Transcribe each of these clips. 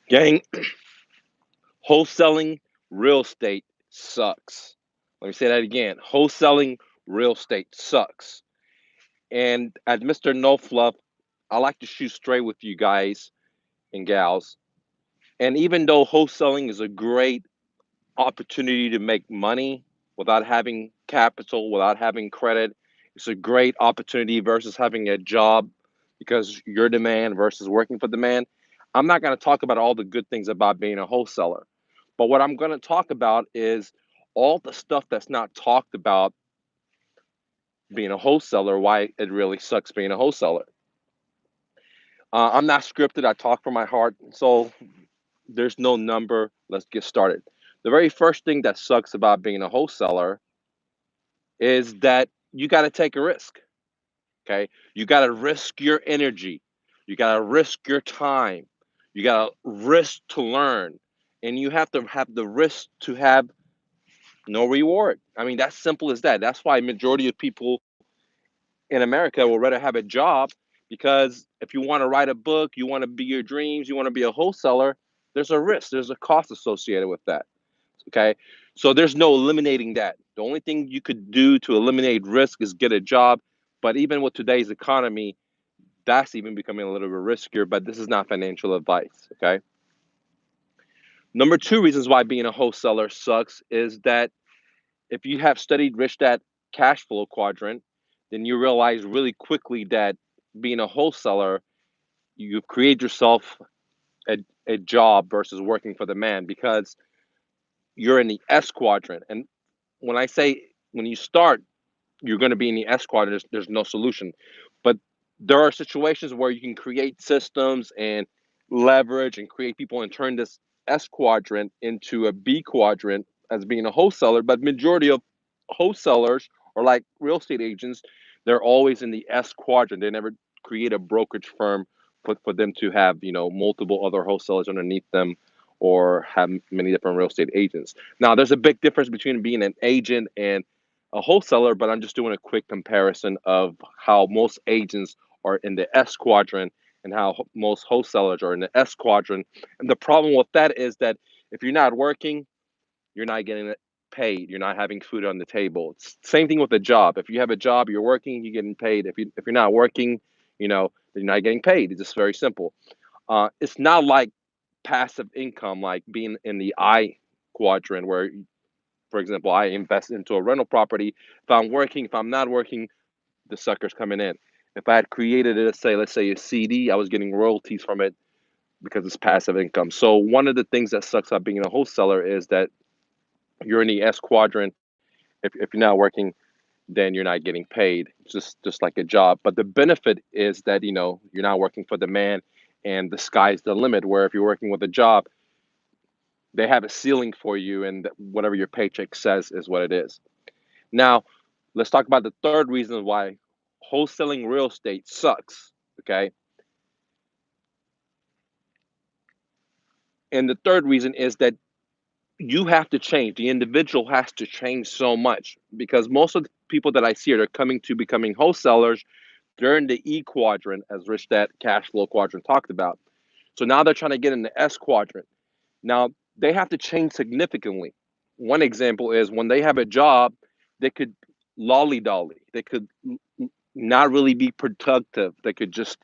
Gang, wholesaling real estate sucks. Let me say that again. Wholesaling real estate sucks. And as Mr. No Fluff, I like to shoot straight with you guys and gals. And even though wholesaling is a great opportunity to make money without having capital, without having credit, it's a great opportunity versus having a job because you're the man versus working for the man. I'm not going to talk about all the good things about being a wholesaler. But what I'm going to talk about is all the stuff that's not talked about being a wholesaler, why it really sucks being a wholesaler. I'm not scripted. I talk from my heart. So there's no number. Let's get started. The very first thing that sucks about being a wholesaler is that you got to take a risk. Okay. You got to risk your energy. You got to risk your time. You got to risk to learn. And you have to have the risk to have no reward. I mean, that's simple as that. That's why majority of people in America will rather have a job because if you want to write a book, you want to be your dreams, you want to be a wholesaler, there's a risk, there's a cost associated with that. Okay. So there's no eliminating that. The only thing you could do to eliminate risk is get a job. But even with today's economy, that's even becoming a little bit riskier. But this is not financial advice. Okay. Number two reasons why being a wholesaler sucks is that if you have studied Rich Dad Cash Flow Quadrant, then you realize really quickly that being a wholesaler, you've created yourself a, a job versus working for the man because you're in the S quadrant. And when I say when you start, you're going to be in the S quadrant, there's no solution. But there are situations where you can create systems and leverage and create people and turn this S quadrant into a B quadrant as being a wholesaler. But majority of wholesalers or like real estate agents, they're always in the S quadrant. They never create a brokerage firm for them to have, multiple other wholesalers underneath them or have many different real estate agents. Now, there's a big difference between being an agent and a wholesaler, but I'm just doing a quick comparison of how most agents are in the S quadrant and how most wholesalers are in the S quadrant. And the problem with that is that if you're not working, you're not getting paid. You're not having food on the table. It's same thing with a job. If you have a job, you're working, you're getting paid. If you're not working, you're not getting paid. It's just very simple. It's not like passive income, like being in the I quadrant, where, for example, I invest into a rental property. If I'm working, if I'm not working, the sucker's coming in. If I had created it, let's say a CD, I was getting royalties from it because it's passive income. So one of the things that sucks about being a wholesaler is that you're in the S quadrant. If you're not working, then you're not getting paid. It's just like a job. But the benefit is that you're not working for the man, and the sky's the limit. Where if you're working with a job, they have a ceiling for you, and whatever your paycheck says is what it is. Now, let's talk about the third reason why wholesaling real estate sucks. Okay. And the third reason is that you have to change. The individual has to change so much because most of the people that I see are coming to becoming wholesalers. They're in the E quadrant, as Rich Dad Cash Flow Quadrant talked about. So now they're trying to get in the S quadrant. Now they have to change significantly. One example is when they have a job, they could lolly dolly. They could not really be productive. They could just,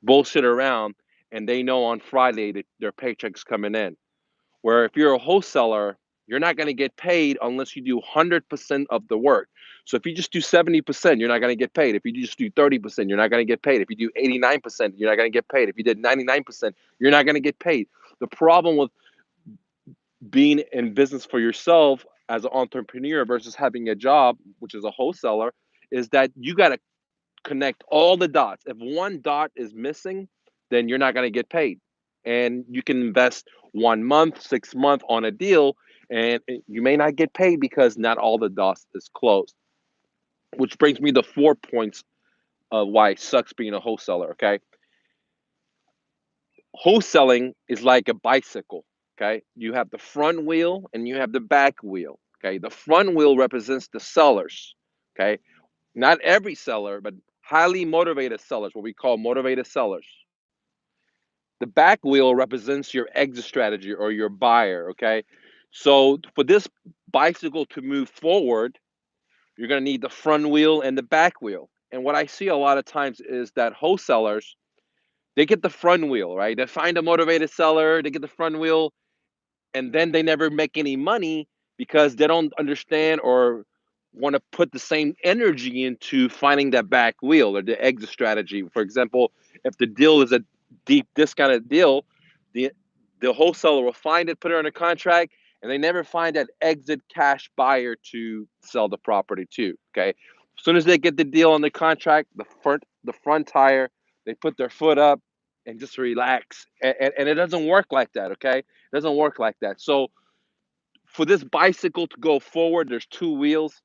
bullshit around, and they know on Friday that their paycheck's coming in. Where if you're a wholesaler, you're not going to get paid unless you do 100% of the work. So if you just do 70%, you're not going to get paid. If you just do 30%, you're not going to get paid. If you do 89%, you're not going to get paid. If you did 99%, you're not going to get paid. The problem with being in business for yourself as an entrepreneur versus having a job, which is a wholesaler, is that you got to connect all the dots. If one dot is missing, then you're not going to get paid. And you can invest 1 month, 6 months on a deal, and you may not get paid because not all the dots is closed. Which brings me to 4 points of why it sucks being a wholesaler. Okay, wholesaling is like a bicycle. Okay, you have the front wheel and you have the back wheel. Okay, the front wheel represents the sellers. Okay, not every seller, but highly motivated sellers, what we call motivated sellers. The back wheel represents your exit strategy or your buyer, okay? So for this bicycle to move forward, you're going to need the front wheel and the back wheel. And what I see a lot of times is that wholesalers, they get the front wheel, right? They find a motivated seller, they get the front wheel, and then they never make any money because they don't understand or want to put the same energy into finding that back wheel or the exit strategy. For example, if the deal is a deep discounted deal, the the wholesaler will find it, put it on a contract, and they never find that exit cash buyer to sell the property to. Okay, as soon as they get the deal on the contract, the front tire, they put their foot up and just relax, and it doesn't work like that. Okay, it doesn't work like that. So for this bicycle to go forward, there's two wheels.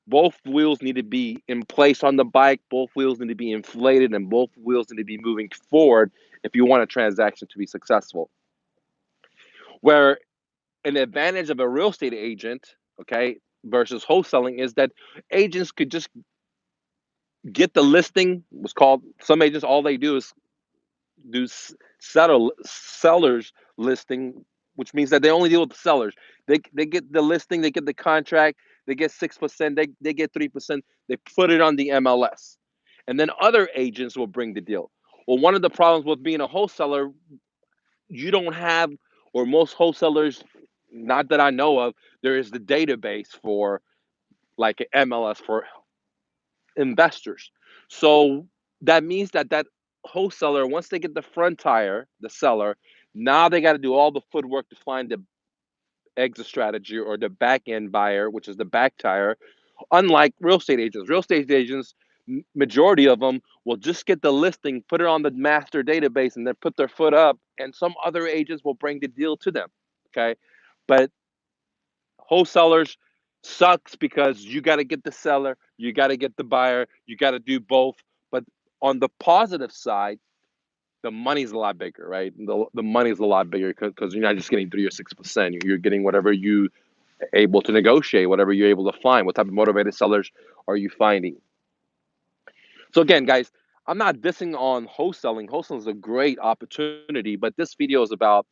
Both wheels need to be in place on the bike. Both wheels need to be inflated, and both wheels need to be moving forward if you want a transaction to be successful. Where an advantage of a real estate agent, okay, versus wholesaling is that agents could just get the listing. What's called, some agents, all they do is do sellers listing, which means that they only deal with the sellers. They get the listing, they get the contract, they get 6%, they get 3%, they put it on the MLS, and then other agents will bring the deal. Well, one of the problems with being a wholesaler, you don't have, or most wholesalers, not that I know of, there is the database for like MLS for investors. So that means that wholesaler, once they get the front tire, the seller, now they got to do all the footwork to find the exit strategy or the back end buyer, which is the back tire. Unlike real estate agents, majority of them will just get the listing, put it on the master database, and then put their foot up, and some other agents will bring the deal to them. Okay, but wholesalers sucks because you got to get the seller, you got to get the buyer, you got to do both. But on the positive side, the money's a lot bigger, right? The money's a lot bigger because you're not just getting 3 or 6%. You're getting whatever you able to negotiate, whatever you're able to find. What type of motivated sellers are you finding? So again, guys, I'm not dissing on wholesaling. Wholesaling is a great opportunity, but this video is about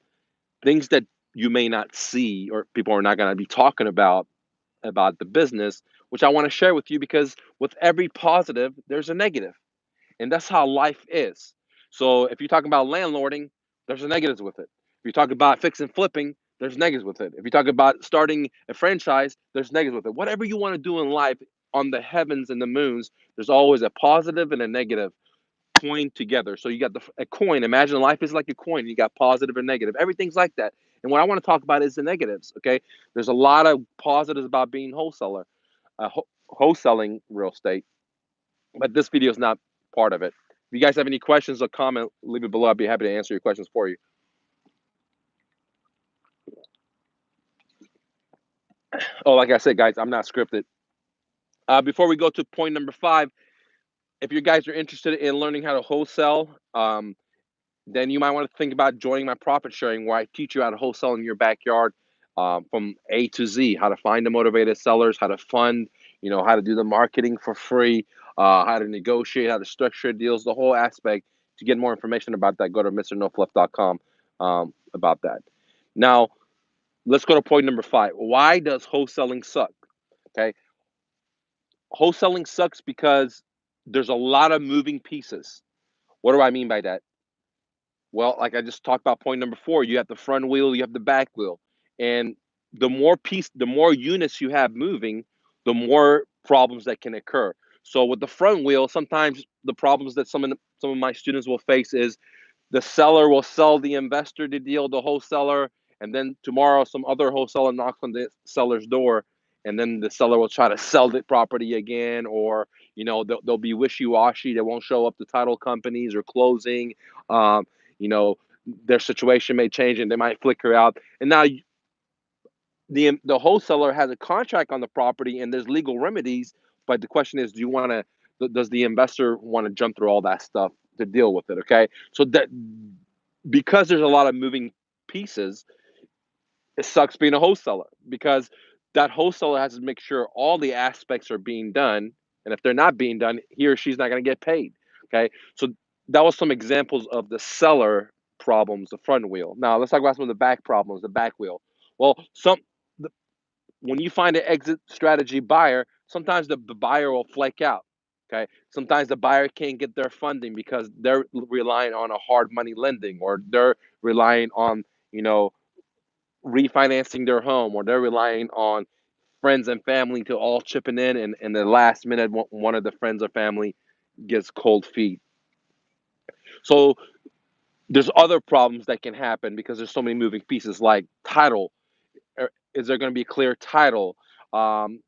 things that you may not see or people are not going to be talking about the business, which I want to share with you because with every positive, there's a negative. And that's how life is. So if you're talking about landlording, there's a negatives with it. If you talk about fix and flipping, there's negatives with it. If you talk about starting a franchise, there's negatives with it. Whatever you want to do in life, on the heavens and the moons, there's always a positive and a negative coin together. So you got a coin. Imagine life is like a coin. You got positive and negative. Everything's like that. And what I want to talk about is the negatives. Okay, there's a lot of positives about being wholesaler, wholesaling real estate, but this video is not part of it. If you guys have any questions or comment, leave it below. I'd be happy to answer your questions for you. Oh, like I said, guys, I'm not scripted. Before we go to point number 5, if you guys are interested in learning how to wholesale, then you might want to think about joining my profit sharing, where I teach you how to wholesale in your backyard, from A to Z, how to find the motivated sellers, how to fund, how to do the marketing for free, how to negotiate, how to structure deals, the whole aspect. To get more information about that, go to mrnofluff.com, about that. Now, let's go to point number 5. Why does wholesaling suck? Okay. Wholesaling sucks because there's a lot of moving pieces. What do I mean by that? Well, like I just talked about point number 4, you have the front wheel, you have the back wheel. And the more units you have moving, the more problems that can occur. So with the front wheel, sometimes the problems that some of my students will face is the seller will sell the investor the deal, the wholesaler, and then tomorrow some other wholesaler knocks on the seller's door, and then the seller will try to sell the property again, or they'll be wishy-washy. They won't show up to title companies or closing. Um, you know, their situation may change and they might flicker out. And now the wholesaler has a contract on the property and there's legal remedies, but the question is, does the investor want to jump through all that stuff to deal with it? Okay, so that because there's a lot of moving pieces, it sucks being a wholesaler because that wholesaler has to make sure all the aspects are being done, and if they're not being done, he or she's not going to get paid. Okay, so that was some examples of the seller problems, the front wheel. Now let's talk about some of the back problems, the back wheel. Well, when you find an exit strategy buyer, sometimes the buyer will flake out. Okay. Sometimes the buyer can't get their funding because they're relying on a hard money lending, or they're relying on, you know, refinancing their home, or they're relying on friends and family to all chipping in, and the last minute one of the friends or family gets cold feet. So there's other problems that can happen because there's so many moving pieces, like title. Is there going to be a clear title? Um,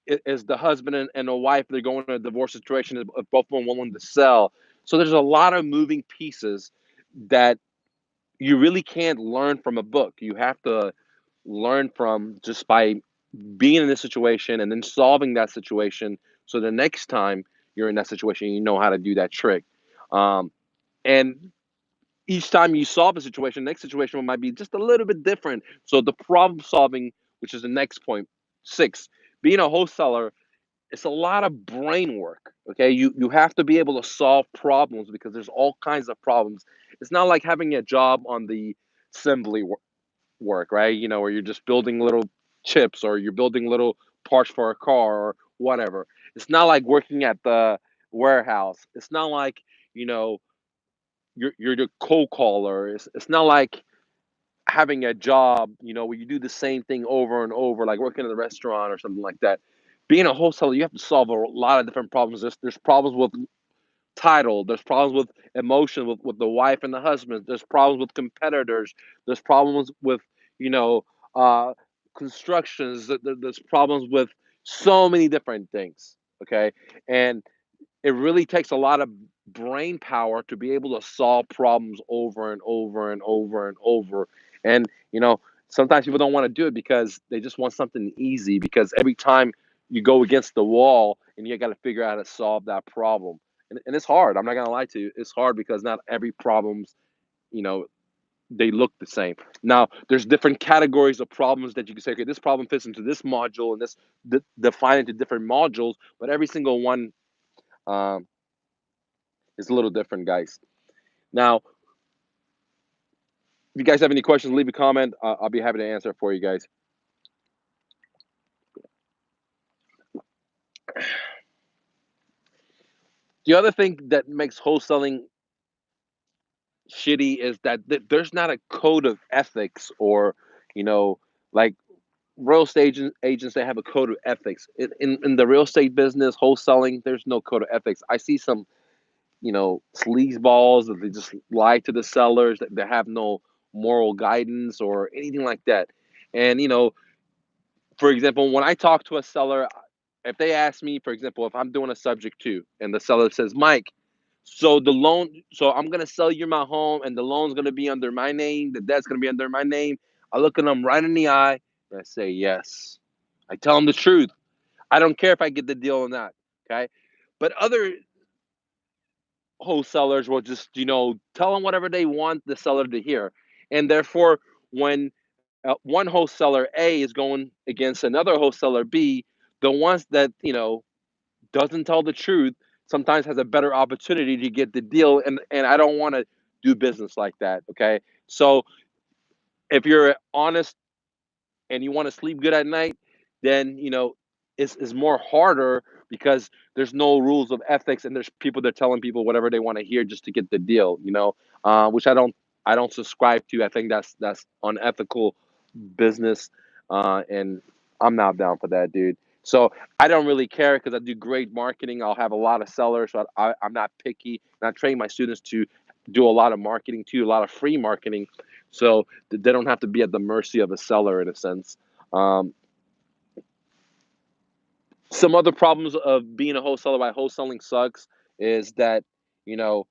is the husband and the wife, they're going to a divorce situation, if both of them willing to sell? So there's a lot of moving pieces that you really can't learn from a book. You have to learn from just by being in this situation and then solving that situation. So the next time you're in that situation, you know how to do that trick. Um, and each time you solve a situation, the next situation might be just a little bit different. So the problem solving, which is the next point, six, being a wholesaler, it's a lot of brain work. Okay, you have to be able to solve problems because there's all kinds of problems. It's not like having a job on the assembly work, right? You know, where you're just building little chips, or you're building little parts for a car or whatever. It's not like working at the warehouse. It's not like, you know, you're the cold caller. It's not like having a job, you know, where you do the same thing over and over, like working in a restaurant or something like that. Being a wholesaler, you have to solve a lot of different problems. There's problems with title. There's problems with emotion, with the wife and the husband. There's problems with competitors. There's problems with, you know, uh, constructions. There's problems with so many different things. Okay, and it really takes a lot of brain power to be able to solve problems over and over and over and over. And, you know, sometimes people don't want to do it because they just want something easy, because every time you go against the wall and you got to figure out how to solve that problem. And it's hard. I'm not going to lie to you. It's hard because not every problem's, you know, they look the same. Now, there's different categories of problems that you can say, okay, this problem fits into this module, and this define into different modules, but every single one um, is a little different, guys. Now, if you guys have any questions, leave a comment. I'll be happy to answer for you guys. The other thing that makes wholesaling shitty is that there's not a code of ethics, or, you know, like real estate agents, they have a code of ethics. In the real estate business, wholesaling, there's no code of ethics. I see some, you know, sleazeballs that they just lie to the sellers, that they have no moral guidance or anything like that. And, you know, for example, when I talk to a seller, if they ask me, for example, if I'm doing a subject to, and the seller says, Mike, so the loan, so I'm gonna sell you my home, and the loan's gonna be under my name, the debt's gonna be under my name. I look at them right in the eye and I say yes. I tell them the truth. I don't care if I get the deal or not. Okay, but other wholesalers will just, you know, tell them whatever they want the seller to hear, and therefore, when one wholesaler A is going against another wholesaler B, the ones that, you know, doesn't tell the truth sometimes has a better opportunity to get the deal, and I don't want to do business like that. Okay, so if you're honest and you want to sleep good at night, then, you know, it's more harder because there's no rules of ethics, and there's people that are telling people whatever they want to hear just to get the deal. You know, which I don't subscribe to. I think that's unethical business, and I'm not down for that, dude. So I don't really care because I do great marketing. I'll have a lot of sellers, so I'm not picky, and I train my students to do a lot of marketing too, a lot of free marketing, so they don't have to be at the mercy of a seller in a sense. Um, some other problems of being a wholesaler by wholesaling sucks is that, you know,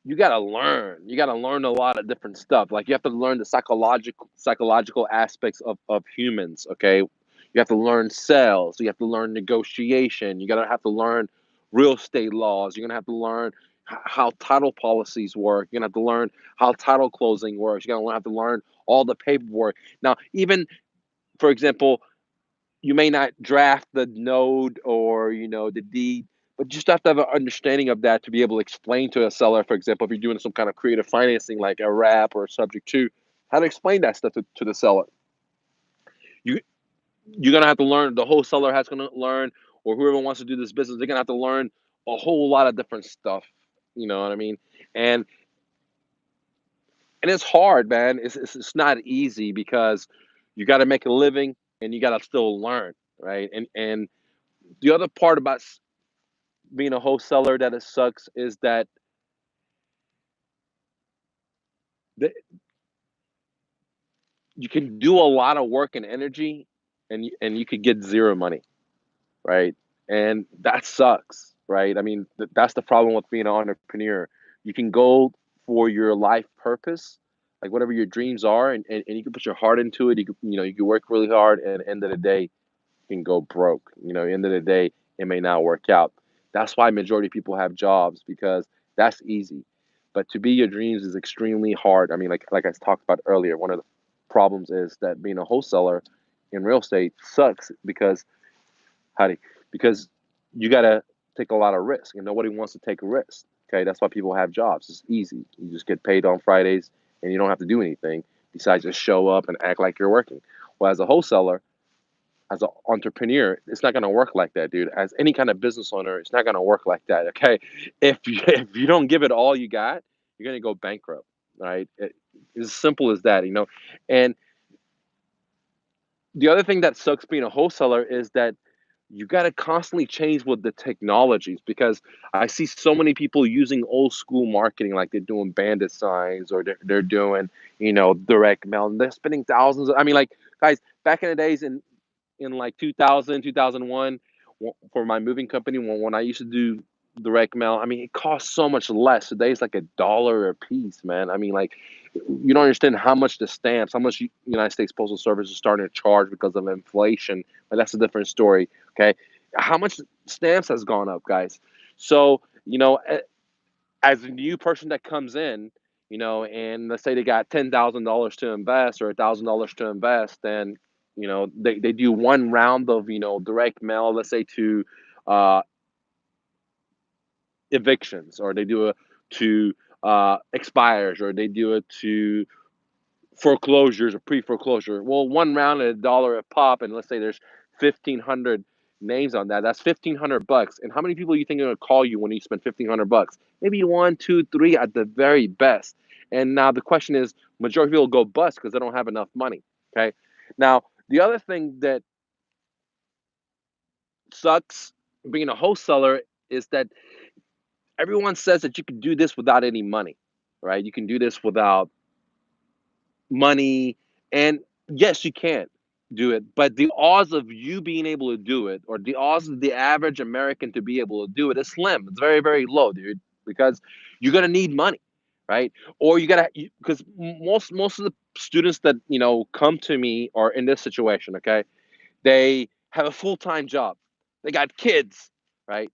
you gotta learn. You gotta learn a lot of different stuff. Like you have to learn the psychological aspects of humans. Okay, you have to learn sales. You have to learn negotiation. You gotta have to learn real estate laws. You're gonna have to learn how title policies work. You're gonna have to learn how title closing works. You're gonna have to learn all the paperwork. Now, even for example, you may not draft the node or, you know, the deed, But you just have to have an understanding of that to be able to explain to a seller, for example, if you're doing some kind of creative financing like a wrap or a subject to, how to explain that stuff to the seller. You you're gonna have to learn. The wholesaler has gonna learn, or whoever wants to do this business, they're gonna have to learn a whole lot of different stuff. You know what I mean? And and it's hard, man. It's not easy because you got to make a living and you got to still learn, right? And the other part about being a wholesaler that it sucks is that the, you can do a lot of work and energy, and and you could get zero money, right? And that sucks, right? I mean, that's the problem with being an entrepreneur. You can go for your life purpose, like whatever your dreams are, and you can put your heart into it. You can work really hard, and at the end of the day, can go broke. End of the day, it may not work out. That's why majority of people have jobs because that's easy. But to be your dreams is extremely hard. I mean, like I talked about earlier, one of the problems is that being a wholesaler in real estate sucks because how do you, because you gotta take a lot of risk and nobody wants to take a risk. Okay, that's why people have jobs. It's easy. You just get paid on Fridays and you don't have to do anything besides just show up and act like you're working. Well, as a wholesaler, as an entrepreneur, it's not gonna work like that, dude. As any kind of business owner, it's not gonna work like that. Okay, if you don't give it all you got, you're gonna go bankrupt, right? It's as simple as that, And the other thing that sucks being a wholesaler is that you got to constantly change with the technologies because I see so many people using old school marketing, like they're doing bandit signs or they're doing, direct mail, and they're spending thousands. I mean, like guys, back in the days in like 2000, 2001, for my moving company, when I used to do direct mail, I mean, it costs so much less. Today it's like $1 a piece, man. I mean, like, you don't understand how much the stamps, how much United States Postal Service is starting to charge because of inflation. But that's a different story. Okay. How much stamps has gone up, guys? So, as a new person that comes in, and let's say they got $10,000 to invest or $1,000 to invest, and they do one round of direct mail, let's say to uh, evictions, or they do it to expires, or they do it to foreclosures or pre-foreclosure. Well, one round at $1 a pop, and let's say there's 1,500 names on that. That's $1,500. And how many people you think are gonna call you when you spend $1,500? Maybe one, two, three at the very best. And now the question is, majority of people go bust because they don't have enough money. Okay. Now the other thing that sucks being a wholesaler is that everyone says that you can do this without any money, right? You can do this without money. And yes, you can do it, but the odds of you being able to do it, or the odds of the average American to be able to do it, is slim. It's very, very low, dude, because you're gonna need money, right? Or you gotta, because most of the students that come to me are in this situation. Okay, they have a full-time job, they got kids, right?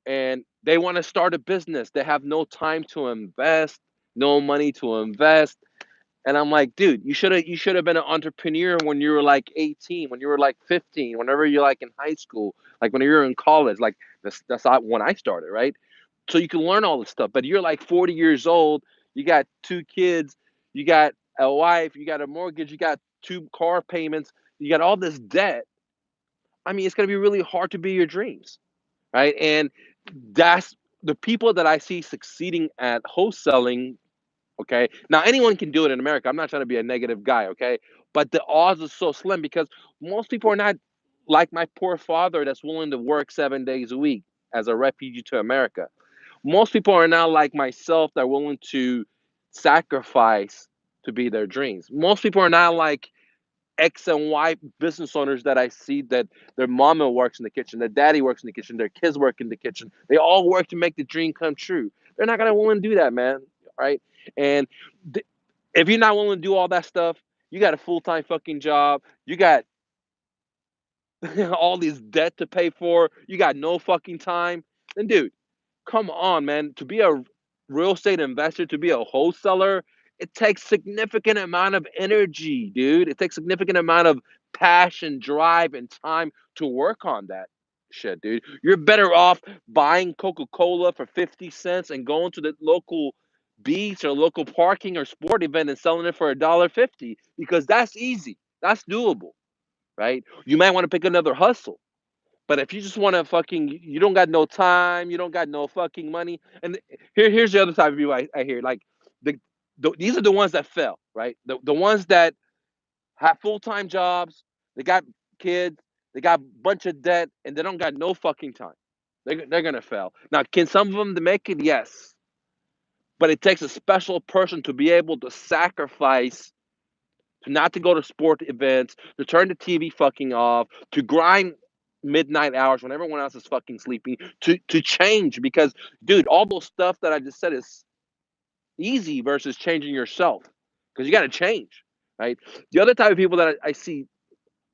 And they want to start a business. They have no time to invest, no money to invest, and I'm like, dude, you should have been an entrepreneur when you were like 18, when you were like 15, whenever you're like in high school, like when you were in college, like that's not when I started, right? So you can learn all this stuff. But you're like 40 years old, you got two kids, you got a wife, you got a mortgage, you got two car payments, you got all this debt. I mean, it's gonna be really hard to be your dreams, right? And that's the people that I see succeeding at wholesaling. Okay. Now anyone can do it in America. I'm not trying to be a negative guy. Okay. But the odds are so slim because most people are not like my poor father that's willing to work 7 days a week as a refugee to America. Most people are not like myself that are willing to sacrifice to be their dreams. Most people are not like X and Y business owners that I see that their mama works in the kitchen, their daddy works in the kitchen, their kids work in the kitchen. They all work to make the dream come true. They're not gonna willing to do that, man. Right? And th- if you're not willing to do all that stuff, you got a full-time fucking job. You got all these debt to pay for. You got no fucking time. Then, dude, come on, man. To be a real estate investor, to be a wholesaler, it takes significant amount of energy, dude. It takes significant amount of passion, drive, and time to work on that. shit, dude. You're better off buying Coca-Cola for 50 cents and going to the local beach or local parking or sport event and selling it for $1.50 because that's easy. That's doable, right? You might want to pick another hustle. But if you just want to fucking, you don't got no time, you don't got no fucking money. And here's the other type of view I hear. Like, the, these are the ones that fail, right? The ones that have full time jobs, they got kids, they got a bunch of debt, and they don't got no fucking time. They're gonna fail. Now, can some of them make it? Yes, but it takes a special person to be able to sacrifice, to not to go to sport events, to turn the TV fucking off, to grind midnight hours when everyone else is fucking sleeping, to change. Because, dude, all those stuff that I just said is easy versus changing yourself, because you got to change, right? The other type of people that I see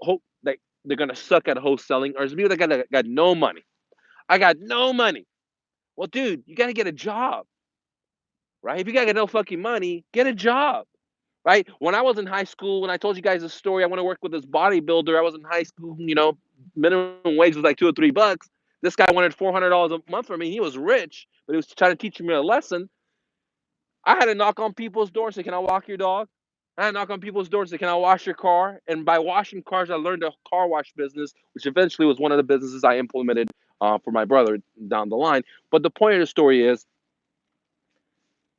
hope like they're gonna suck at wholesaling are people that got no money. I got no money. Well, dude, you got to get a job, right? If you got no fucking money, get a job, right? When I was in high school, when I told you guys this story, I want to work with this bodybuilder. I was in high school, minimum wage was like $2 or $3. This guy wanted $400 a month from me. He was rich, but he was trying to teach me a lesson. I had to knock on people's doors. Say, "Can I walk your dog?" I had to knock on people's doors. Say, "Can I wash your car?" And by washing cars, I learned the car wash business, which eventually was one of the businesses I implemented for my brother down the line. But the point of the story is,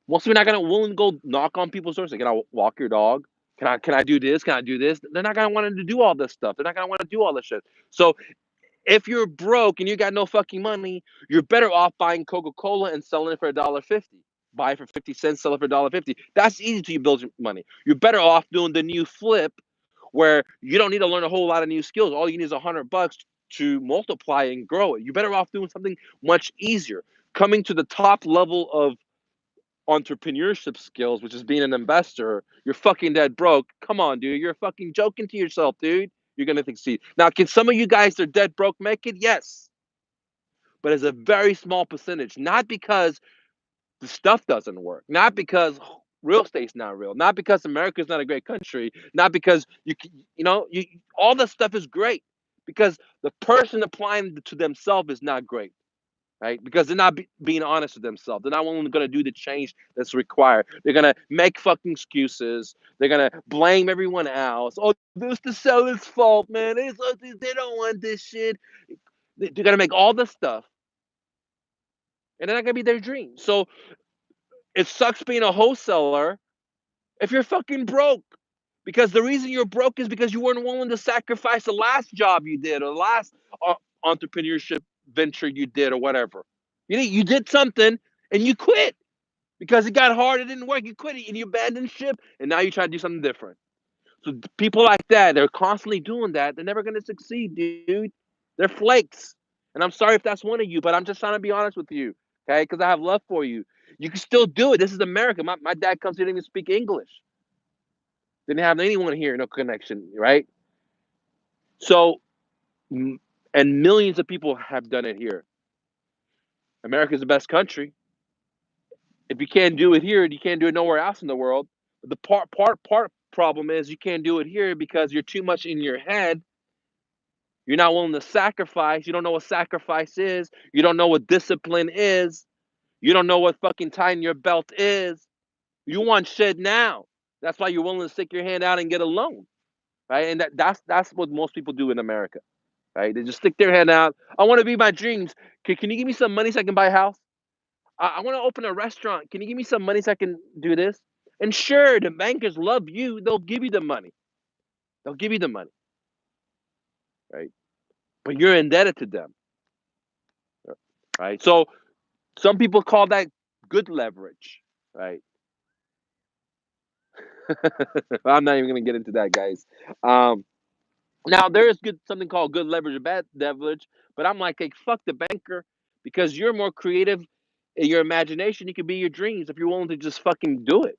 most people are not gonna willing to go knock on people's doors. Say, "Can I walk your dog? Can I do this? Can I do this?" They're not gonna want to do all this stuff. They're not gonna want to do all this shit. So if you're broke and you got no fucking money, you're better off buying Coca-Cola and selling it for $1.50. Buy it for 50 cents, sell it for $1.50. That's easy to build your money. You're better off doing the new flip, where you don't need to learn a whole lot of new skills. All you need is $100 to multiply and grow it. You're better off doing something much easier. Coming to the top level of entrepreneurship skills, which is being an investor, you're fucking dead broke. Come on, dude. You're fucking joking to yourself, dude. You're gonna succeed. Now, can some of you guys that are dead broke make it? Yes. But it's a very small percentage. Not because the stuff doesn't work, not because real estate's not real, not because America's not a great country, not because you all that stuff is great, because the person applying to themselves is not great. Right? Because they're not being honest with themselves. They're not only going to do the change that's required. They're going to make fucking excuses. They're going to blame everyone else. Oh, this the seller's fault, man. They don't want this shit. They're going to make all this stuff, and they're not going to be their dream. So it sucks being a wholesaler if you're fucking broke. Because the reason you're broke is because you weren't willing to sacrifice the last job you did, or the last entrepreneurship venture you did, or whatever. You did something and you quit because it got hard. It didn't work. You quit it and you abandoned ship, and now you try to do something different. So people like that, they're constantly doing that. They're never going to succeed, dude. They're flakes. And I'm sorry if that's one of you, but I'm just trying to be honest with you, okay? Because I have love for you. You can still do it. This is America. My dad comes here, didn't even speak English. Didn't have anyone here, no connection, right? So, and millions of people have done it here. America's the best country. If you can't do it here, you can't do it nowhere else in the world. The part problem is you can't do it here because you're too much in your head. You're not willing to sacrifice. You don't know what sacrifice is. You don't know what discipline is. You don't know what fucking tying your belt is. You want shit now. That's why you're willing to stick your hand out and get a loan, right? And that's what most people do in America, right? They just stick their hand out. I want to be my dreams. Can you give me some money so I can buy a house? I want to open a restaurant. Can you give me some money so I can do this? And sure, the bankers love you. They'll give you the money. They'll give you the money, right? But you're indebted to them, right? So some people call that good leverage, right? I'm not even going to get into that, guys. Um, Now there is good something called good leverage or bad leverage, but I'm like, hey, fuck the banker, because you're more creative in your imagination. You can be your dreams if you're willing to just fucking do it.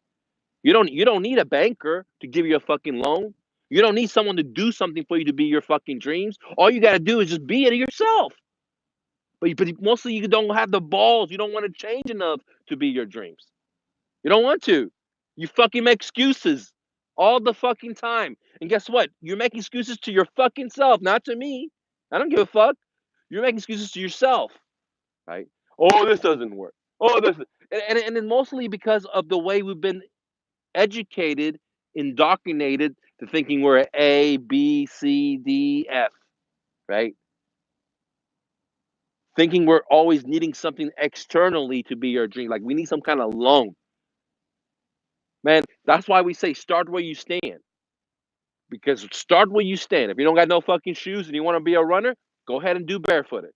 You don't need a banker to give you a fucking loan. You don't need someone to do something for you to be your fucking dreams. All you gotta do is just be it yourself. But mostly you don't have the balls. You don't want to change enough to be your dreams. You don't want to. You fucking make excuses all the fucking time. And guess what? You're making excuses to your fucking self, not to me. I don't give a fuck. You're making excuses to yourself, right? Oh, this doesn't work. Oh, this, and it's mostly because of the way we've been educated, indoctrinated to thinking we're A, B, C, D, F, right? Thinking we're always needing something externally to be your dream. Like we need some kind of loan. Man, that's why we say start where you stand. Because start where you stand. If you don't got no fucking shoes and you want to be a runner, go ahead and do barefooted.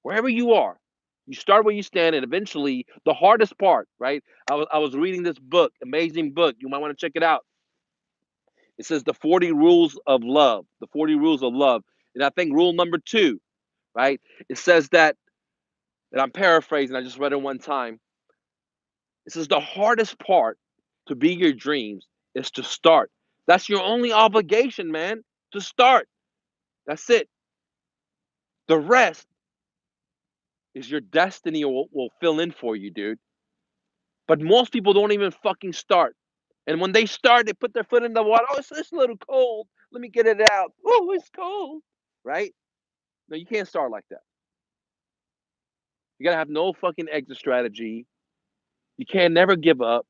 Wherever you are, you start where you stand, and eventually, the hardest part, right? I was reading this book, amazing book. You might want to check it out. It says the 40 rules of love, the 40 rules of love, and I think rule number 2, right? It says that, and I'm paraphrasing. I just read it one time. It says the hardest part to be your dreams is to start. That's your only obligation, man. To start. That's it. The rest is your destiny will fill in for you, dude. But most people don't even fucking start. And when they start, they put their foot in the water. Oh, it's a little cold. Let me get it out. Oh, it's cold. Right? No, you can't start like that. You gotta have no fucking exit strategy. You can't never give up.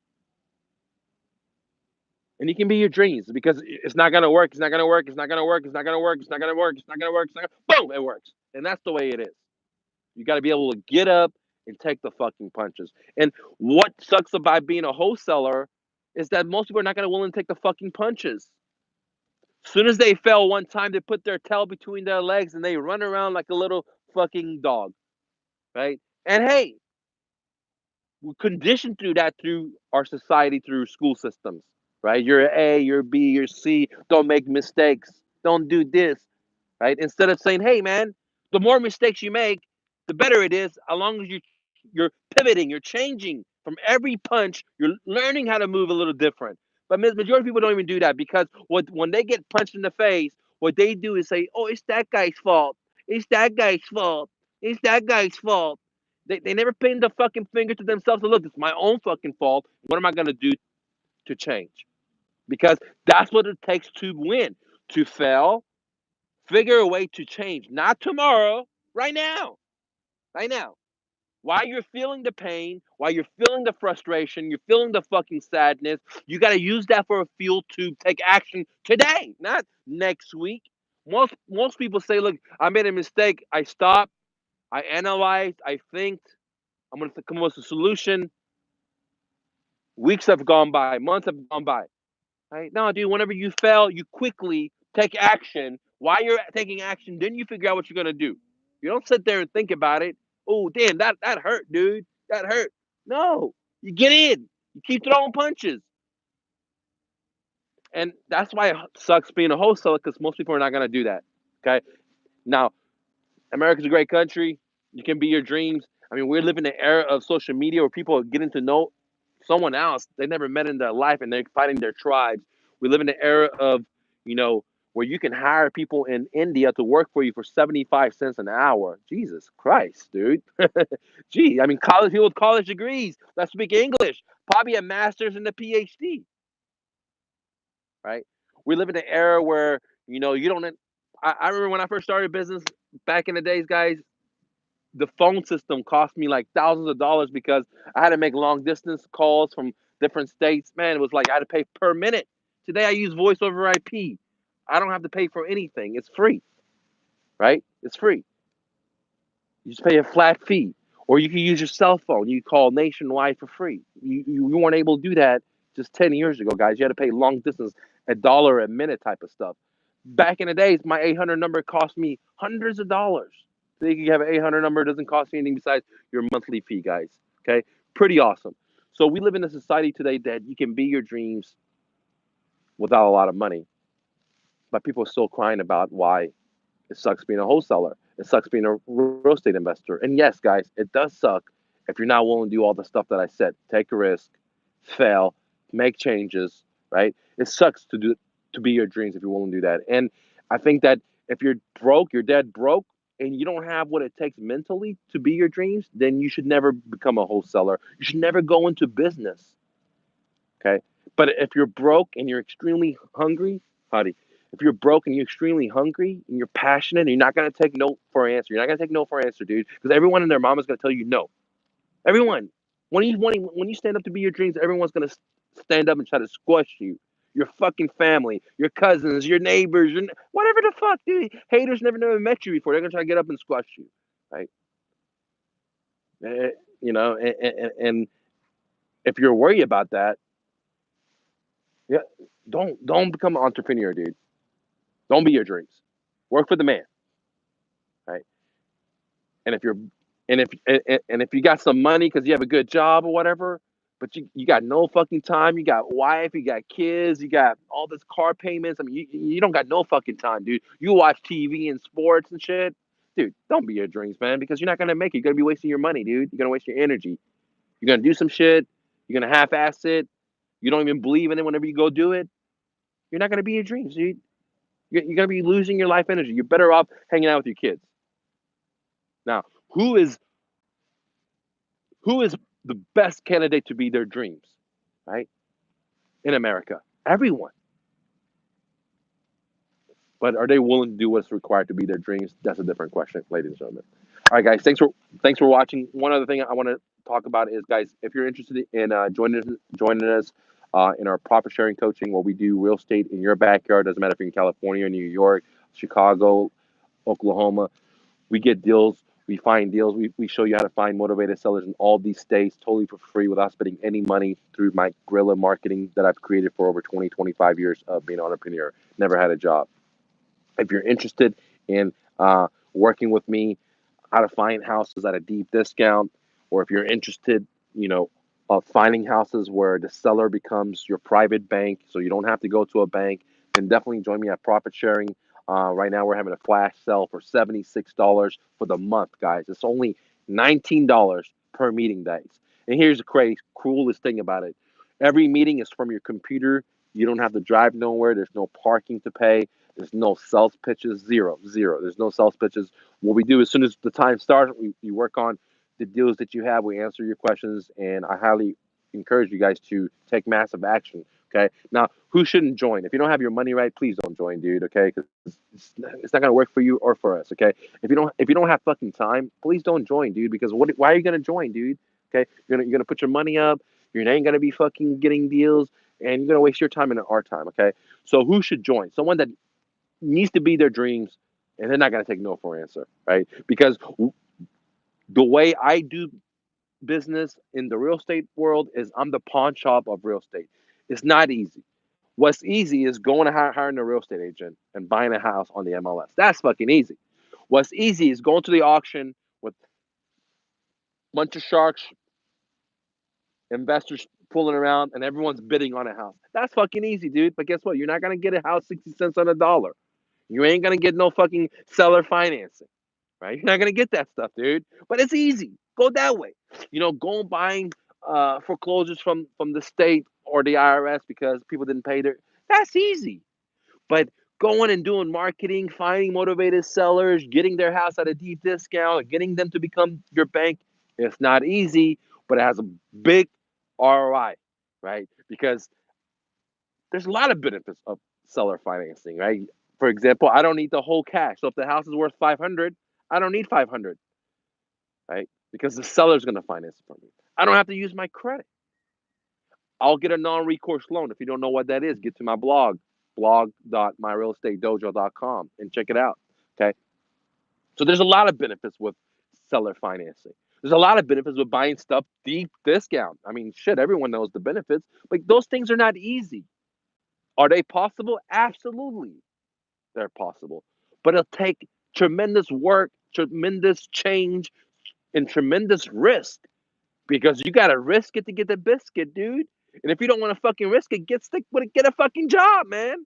And you can be your dreams because it's not gonna work. It's not gonna work. It's not gonna work. It's not gonna work. It's not gonna work. It's not gonna work. It's not gonna, boom, it works. And that's the way it is. You got to be able to get up and take the fucking punches. And what sucks about being a wholesaler is that most people are not going to willing to take the fucking punches. As soon as they fail one time, they put their tail between their legs and they run around like a little fucking dog, right? And hey, we're conditioned through that through our society, through school systems, right? You're A, you're B, you're C. Don't make mistakes. Don't do this, right? Instead of saying, "Hey, man, the more mistakes you make, the better it is. As long as you're pivoting, you're changing from every punch. You're learning how to move a little different." But majority of people don't even do that because when they get punched in the face, what they do is say, "Oh, it's that guy's fault. It's that guy's fault. It's that guy's fault." They never pin the fucking finger to themselves and look, it's my own fucking fault. What am I gonna do to change? Because that's what it takes to win. To fail, figure a way to change. Not tomorrow, right now. Right now. While you're feeling the pain, while you're feeling the frustration, you're feeling the fucking sadness, you got to use that for a fuel to take action today, not next week. Most people say, "Look, I made a mistake. I stopped. I analyzed. I think. I'm going to come up with a solution." Weeks have gone by. Months have gone by. Right? No, dude. Whenever you fail, you quickly take action. While you're taking action, then you figure out what you're going to do. You don't sit there and think about it. Oh, damn, that hurt, dude. That hurt. No, you get in. You keep throwing punches. And that's why it sucks being a wholesaler because most people are not going to do that. Okay. Now, America's a great country. You can be your dreams. I mean, we're living in an era of social media where people are getting to know someone else they never met in their life and they're fighting their tribes. We live in an era of, you know, where you can hire people in India to work for you for 75 cents an hour. Jesus Christ, dude. Gee, I mean, college people with college degrees that speak English, probably a master's and a PhD, right? We live in an era where, you don't. I remember when I first started a business back in the days, guys, the phone system cost me like thousands of dollars because I had to make long distance calls from different states. Man, it was like I had to pay per minute. Today I use voice over IP. I don't have to pay for anything. It's free, right? It's free. You just pay a flat fee. Or you can use your cell phone. You call nationwide for free. You weren't able to do that just 10 years ago, guys. You had to pay long distance, $1 a minute type of stuff. Back in the days, my 800 number cost me hundreds of dollars. So you can have an 800 number, it doesn't cost you anything besides your monthly fee, guys. Okay? Pretty awesome. So we live in a society today that you can be your dreams without a lot of money. But people are still crying about why it sucks being a wholesaler. It sucks being a real estate investor. And yes, guys, it does suck if you're not willing to do all the stuff that I said. Take a risk, fail, make changes, right? It sucks to be your dreams if you're willing to do that. And I think that if you're broke, you're dead broke, and you don't have what it takes mentally to be your dreams, then you should never become a wholesaler. You should never go into business. Okay. But if you're broke and you're extremely hungry, howdy. If you're broke and you're extremely hungry and you're passionate and you're not gonna take no for an answer, you're not gonna take no for an answer, dude, because everyone and their mama's gonna tell you no. Everyone. When you stand up to be your dreams, everyone's gonna stand up and try to squash you. Your fucking family, your cousins, your neighbors, whatever the fuck, dude. Haters never met you before. They're gonna try to get up and squash you, right? You know, and if you're worried about that, yeah, don't become an entrepreneur, dude. Don't be your dreams. Work for the man, right? And if you're and if you got some money because you have a good job or whatever, but you got no fucking time, you got wife, you got kids, you got all this car payments. I mean, you don't got no fucking time, dude. You watch TV and sports and shit, dude. Don't be your dreams, man, because you're not gonna make it. You're gonna be wasting your money, dude. You're gonna waste your energy. You're gonna do some shit. You're gonna half-ass it. You don't even believe in it whenever you go do it. You're not gonna be your dreams, dude. You're gonna be losing your life energy. You're better off hanging out with your kids. Now, who is the best candidate to be their dreams, right? In America, everyone. But are they willing to do what's required to be their dreams? That's a different question, ladies and gentlemen. All right, guys, thanks for watching. One other thing I want to talk about is, guys, if you're interested in joining us in our profit sharing coaching, where we do real estate in your backyard. Doesn't matter if you're in California, New York, Chicago, Oklahoma. We get deals. We find deals. We show you how to find motivated sellers in all these states totally for free without spending any money through my guerrilla marketing that I've created for over 20, 25 years of being an entrepreneur. Never had a job. If you're interested in working with me, how to find houses at a deep discount, or if you're interested, you know, of finding houses where the seller becomes your private bank, so you don't have to go to a bank, then definitely join me at Profit Sharing. Right now, we're having a flash sale for $76 for the month, guys. It's only $19 per meeting days. And here's the coolest thing about it: every meeting is from your computer. You don't have to drive nowhere. There's no parking to pay. There's no sales pitches. Zero, zero. There's no sales pitches. What we do as soon as the time starts, we work on the deals that you have. We answer your questions, and I highly encourage you guys to take massive action. Okay. Now, who shouldn't join? If you don't have your money right, please don't join, dude. Okay, because it's not gonna work for you or for us. Okay. If you don't have fucking time, please don't join, dude. Because why are you gonna join, dude? Okay. You're gonna put your money up. You ain't gonna be fucking getting deals, and you're gonna waste your time and our time. Okay. So who should join? Someone that needs to be their dreams, and they're not going to take no for an answer, right? Because the way I do business in the real estate world is I'm the pawn shop of real estate. It's not easy. What's easy is going to hiring a real estate agent and buying a house on the MLS. That's fucking easy. What's easy is going to the auction with a bunch of sharks, investors pulling around, and everyone's bidding on a house. That's fucking easy, dude. But guess what? You're not going to get a house 60 cents on a dollar. You ain't going to get no fucking seller financing. Right? You're not gonna get that stuff, dude. But it's easy. Go that way. Go and buying foreclosures from the state or the IRS because people didn't pay their. That's easy. But going and doing marketing, finding motivated sellers, getting their house at a deep discount, getting them to become your bank, it's not easy, but it has a big ROI, right? Because there's a lot of benefits of seller financing, right? For example, I don't need the whole cash. So if the house is worth 500, I don't need 500, right? Because the seller's going to finance it for me. I don't have to use my credit. I'll get a non-recourse loan. If you don't know what that is, get to my blog.myrealestatedojo.com and check it out. Okay. So there's a lot of benefits with seller financing. There's a lot of benefits with buying stuff deep discount. I mean, shit, everyone knows the benefits, but those things are not easy. Are they possible? Absolutely. They're possible. But it'll take tremendous work, tremendous change, and tremendous risk because you gotta risk it to get the biscuit, dude. And if you don't want to fucking risk it, stick with it, get a fucking job, man.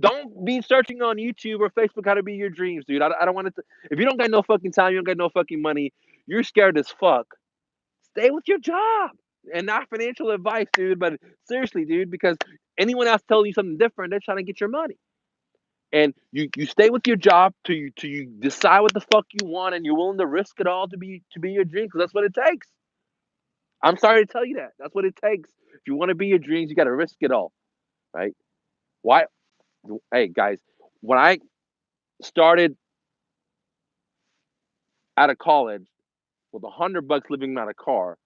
Don't be searching on YouTube or Facebook how to be your dreams, dude. I don't want it to. If you don't got no fucking time, you don't got no fucking money, you're scared as fuck. Stay with your job. And not financial advice, dude, but seriously, dude, because anyone else telling you something different, they're trying to get your money. And you stay with your job till you decide what the fuck you want, and you're willing to risk it all to be your dream, because that's what it takes. I'm sorry to tell you that. That's what it takes. If you want to be your dreams, you got to risk it all, right? Why? Hey guys, when I started out of college with $100 living out a car,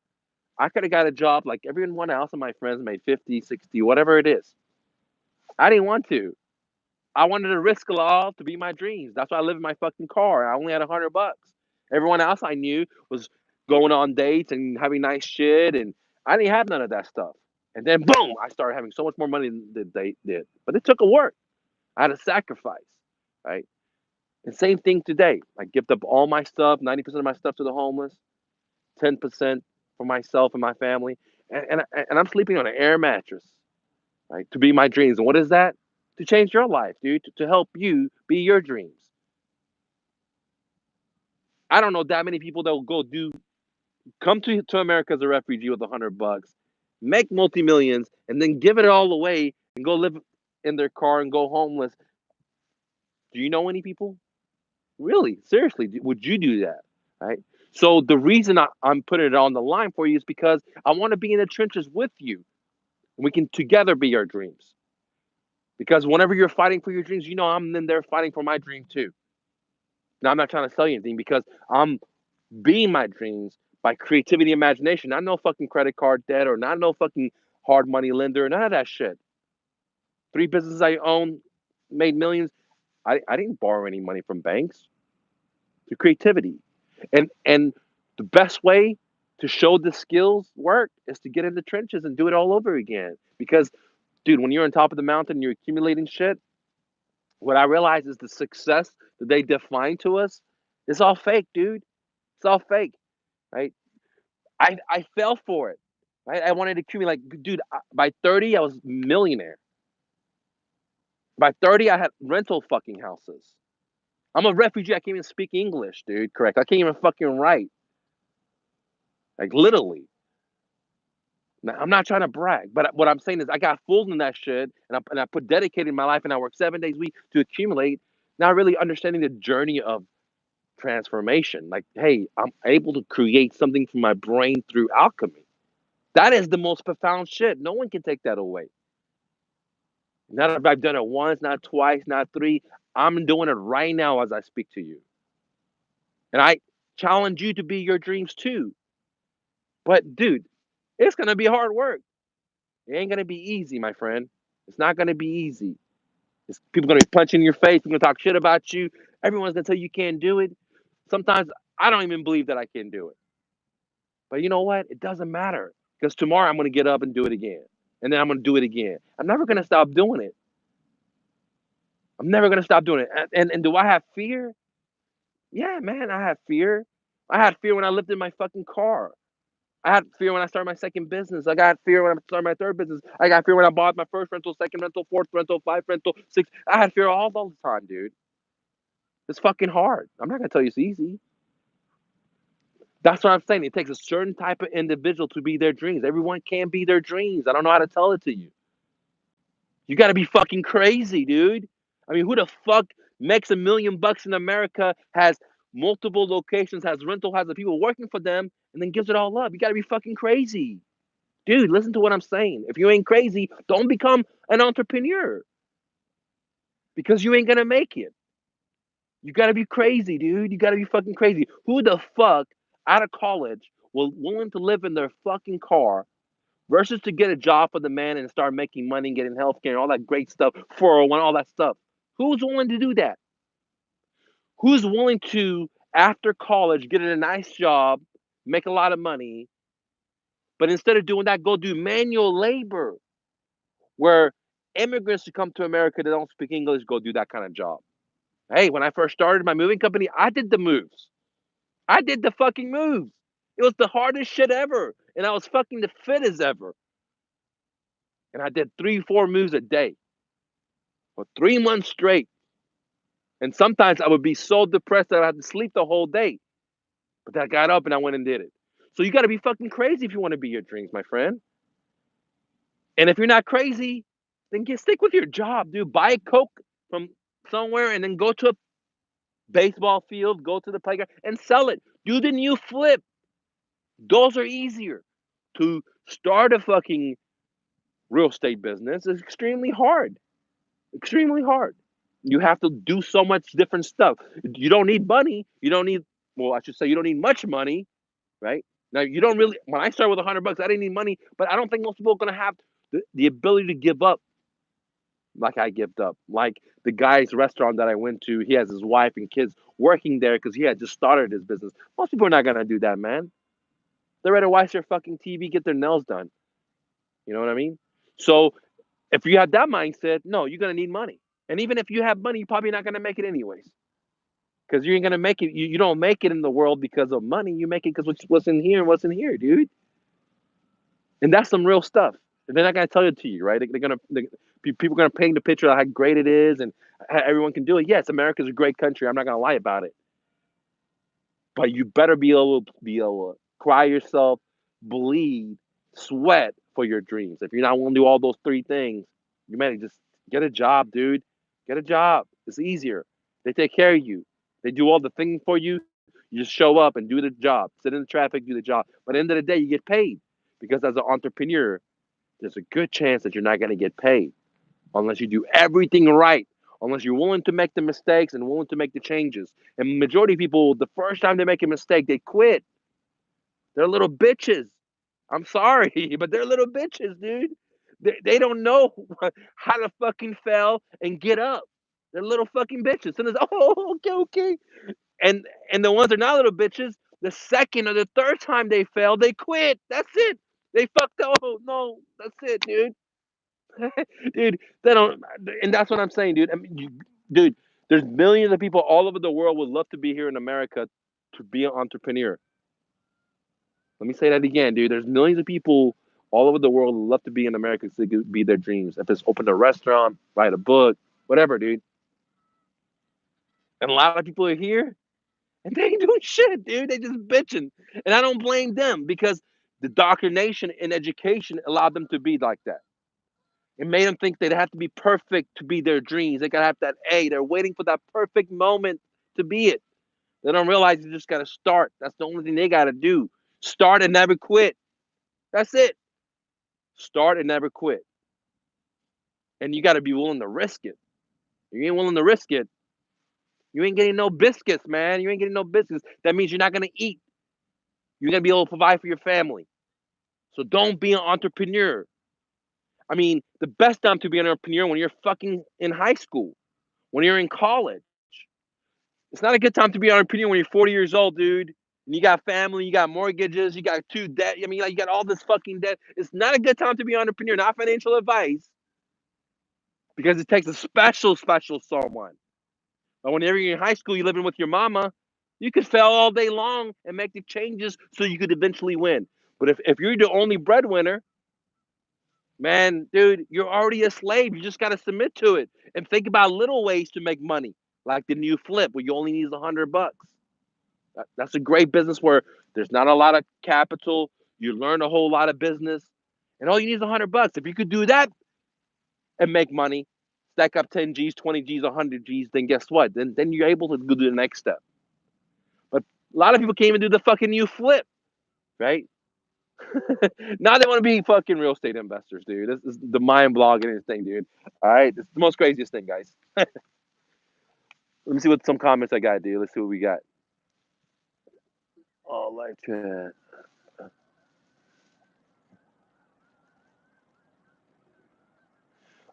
I could have got a job like everyone else of my friends made 50, 60, whatever it is. I didn't want to. I wanted to risk it all to be my dreams. That's why I live in my fucking car. I only had $100. Everyone else I knew was going on dates and having nice shit, and I didn't have none of that stuff. And then boom, I started having so much more money than they did. But it took a work. I had to sacrifice, right? And same thing today. I gift up all my stuff, 90% of my stuff to the homeless, 10% for myself and my family, and I'm sleeping on an air mattress, right? To be my dreams. And what is that? To change your life, dude. To help you be your dreams. I don't know that many people that will come to America as a refugee with $100, make multi millions, and then give it all away and go live in their car and go homeless. Do you know any people? Really? Seriously, would you do that? Right? So the reason I'm putting it on the line for you is because I want to be in the trenches with you. We can together be our dreams. Because whenever you're fighting for your dreams, I'm in there fighting for my dream too. Now I'm not trying to sell you anything because I'm being my dreams by creativity, imagination. Not no fucking credit card debt or not no fucking hard money lender. None of that shit. 3 businesses I own, made millions. I didn't borrow any money from banks. The creativity, and the best way to show the skills work is to get in the trenches and do it all over again. Because, dude, when you're on top of the mountain, you're accumulating shit. What I realize is the success that they define to us is all fake, dude. It's all fake, right? I fell for it, right? I wanted to accumulate, dude. By 30, I was millionaire. By 30, I had rental fucking houses. I'm a refugee. I can't even speak English, dude. Correct. I can't even fucking write. Like literally. Now, I'm not trying to brag, but what I'm saying is I got fooled in that shit, and I put dedicated my life, and I worked 7 days a week to accumulate. Not really understanding the journey of transformation. Like, hey, I'm able to create something from my brain through alchemy. That is the most profound shit. No one can take that away. Not if I've done it once, not twice, not three. I'm doing it right now as I speak to you. And I challenge you to be your dreams too. But dude, it's gonna be hard work. It ain't gonna be easy, my friend. It's not gonna be easy. People gonna be punching your face. People gonna talk shit about you. Everyone's gonna tell you can't do it. Sometimes I don't even believe that I can do it. But you know what? It doesn't matter because tomorrow I'm gonna get up and do it again, and then I'm gonna do it again. I'm never gonna stop doing it. I'm never gonna stop doing it. And do I have fear? Yeah, man, I have fear. I had fear when I lived in my fucking car. I had fear when I started my second business. I got fear when I started my third business. I got fear when I bought my first rental, second rental, fourth rental, five rental, six. I had fear all the time, dude. It's fucking hard. I'm not gonna tell you it's easy. That's what I'm saying. It takes a certain type of individual to be their dreams. Everyone can't be their dreams. I don't know how to tell it to you. You gotta be fucking crazy, dude. I mean, who the fuck makes $1 million in America, has multiple locations, has rental, has the people working for them, and then gives it all up? You gotta be fucking crazy. Dude, listen to what I'm saying. If you ain't crazy, don't become an entrepreneur because you ain't gonna make it. You gotta be crazy, dude. You gotta be fucking crazy. Who the fuck out of college will willing to live in their fucking car versus to get a job for the man and start making money and getting healthcare and all that great stuff, 401, all that stuff? Who's willing to do that? Who's willing to, after college, get a nice job, make a lot of money, but instead of doing that, go do manual labor where immigrants who come to America that don't speak English go do that kind of job? Hey, when I first started my moving company, I did the moves. I did the fucking moves. It was the hardest shit ever. And I was fucking the fittest ever. And I did 3, 4 moves a day for 3 months straight. And sometimes I would be so depressed that I had to sleep the whole day. But I got up and I went and did it. So you got to be fucking crazy if you want to be your dreams, my friend. And if you're not crazy, then stick with your job, dude. Buy a Coke from somewhere and then go to a baseball field, go to the playground and sell it. Do the new flip. Those are easier. To start a fucking real estate business is extremely hard. Extremely hard. You have to do so much different stuff. You don't need money. You don't need, well, I should say, you don't need much money, right? Now, you don't really, when I started with 100 bucks, I didn't need money, but I don't think most people are going to have the ability to give up like I give up. Like the guy's restaurant that I went to, he has his wife and kids working there because he had just started his business. Most people are not going to do that, man. They're ready to watch their fucking TV, get their nails done. You know what I mean? So if you have that mindset, no, you're going to need money. And even if you have money, you're probably not going to make it anyways. Because you ain't gonna make it. You don't make it in the world because of money. You make it because what's in here and what's in here, dude. And that's some real stuff. And they're not gonna tell it to you, right? People are gonna paint the picture of how great it is and how everyone can do it. Yes, America's a great country. I'm not gonna lie about it. But you better be able to cry yourself, bleed, sweat for your dreams. If you're not willing to do all those three things, you better just get a job, dude. Get a job. It's easier. They take care of you. They do all the things for you. You just show up and do the job. Sit in the traffic, do the job. But at the end of the day, you get paid because as an entrepreneur, there's a good chance that you're not going to get paid unless you do everything right, unless you're willing to make the mistakes and willing to make the changes. And majority of people, the first time they make a mistake, they quit. They're little bitches. I'm sorry, but they're little bitches, dude. They don't know how to fucking fail and get up. They're little fucking bitches. And it's oh okay, okay. And and the ones that are not little bitches, the second or the third time they fail, they quit. That's it. They fucked up. Oh no, that's it, dude. Dude, they don't, and that's what I'm saying, dude. I mean, dude, there's millions of people all over the world would love to be here in America to be an entrepreneur. Let me say that again, dude. There's millions of people all over the world who love to be in America so they could be their dreams. If it's open a restaurant, write a book, whatever, dude. And a lot of people are here and they ain't doing shit, dude. They just bitching. And I don't blame them because the indoctrination in education allowed them to be like that. It made them think they'd have to be perfect to be their dreams. They gotta have that A. They're waiting for that perfect moment to be it. They don't realize you just gotta start. That's the only thing they gotta do. Start and never quit. That's it. Start and never quit. And you gotta be willing to risk it. If you ain't willing to risk it, you ain't getting no biscuits, man. You ain't getting no biscuits. That means you're not gonna eat. You're gonna be able to provide for your family. So don't be an entrepreneur. I mean, the best time to be an entrepreneur when you're fucking in high school, when you're in college. It's not a good time to be an entrepreneur when you're 40 years old, dude. And you got family, you got mortgages, you got two debt. I mean, like, you got all this fucking debt. It's not a good time to be an entrepreneur. Not financial advice, because it takes a special, special someone. But whenever you're in high school, you're living with your mama. You could fail all day long and make the changes so you could eventually win. But if you're the only breadwinner, man, dude, you're already a slave. You just got to submit to it and think about little ways to make money, like the new flip where you only need $100. That's a great business where there's not a lot of capital. You learn a whole lot of business, and all you need is $100. If you could do that and make money, stack up 10 G's, 20 G's, 100 G's, then guess what? Then you're able to go to the next step. But a lot of people can't even do the fucking new flip, right? Now they want to be fucking real estate investors, dude. This is the mind blogging thing, dude. All right, it's the most craziest thing, guys. Let me see what some comments I got, dude. Let's see what we got. Oh, live chat.